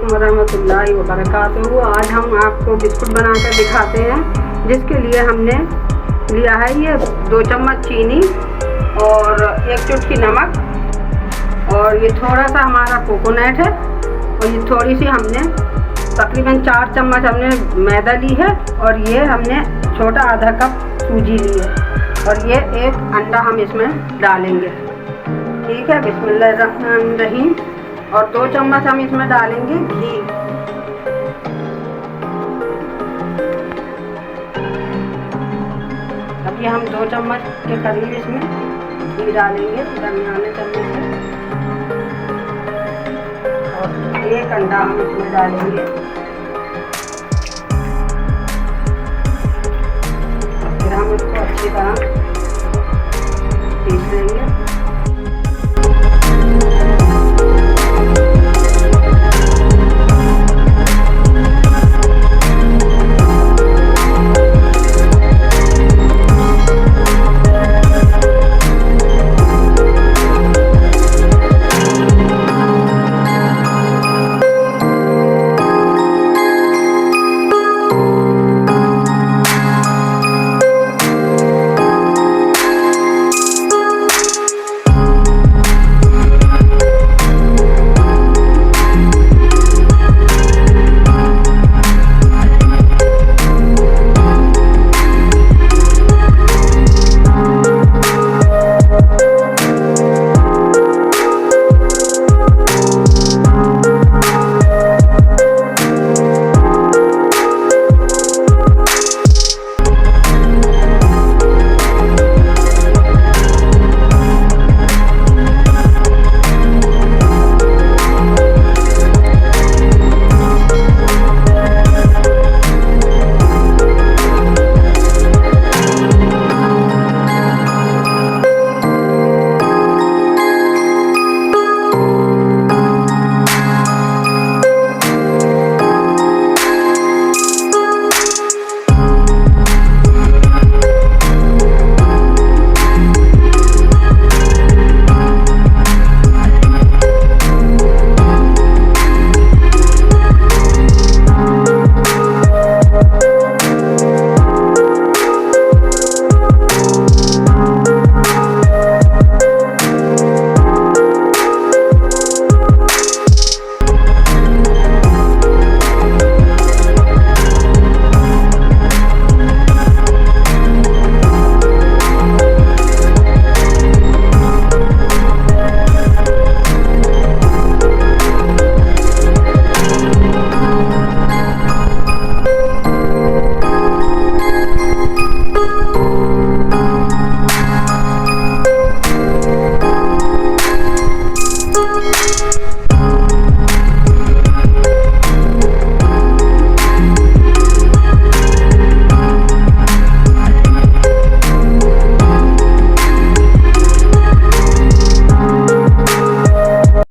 वालेकुम वरहमतुल्लाहि वबरकातुहू। आज हम आपको बिस्कुट बनाकर दिखाते हैं, जिसके लिए हमने लिया है ये 2 चम्मच चीनी और 1 चुटकी नमक, और ये थोड़ा सा हमारा कोकोनट है, और ये थोड़ी सी हमने तकरीबन 4 चम्मच हमने मैदा ली है, और ये हमने छोटा आधा कप सूजी ली है, और ये 1 अंडा हम इसमें डालेंगे। ठीक है, बिस्मिल्लाहिर्रहमानिर्रहीम। और 2 चम्मच हम इसमें डालेंगे घी। अब ये हम 2 चम्मच के करीब इसमें घी डालेंगे दरमियाने चम्मच से, और 1 अंडा हम इसमें डालेंगे। फिर हम इसको अच्छी तरह पीस लेंगे।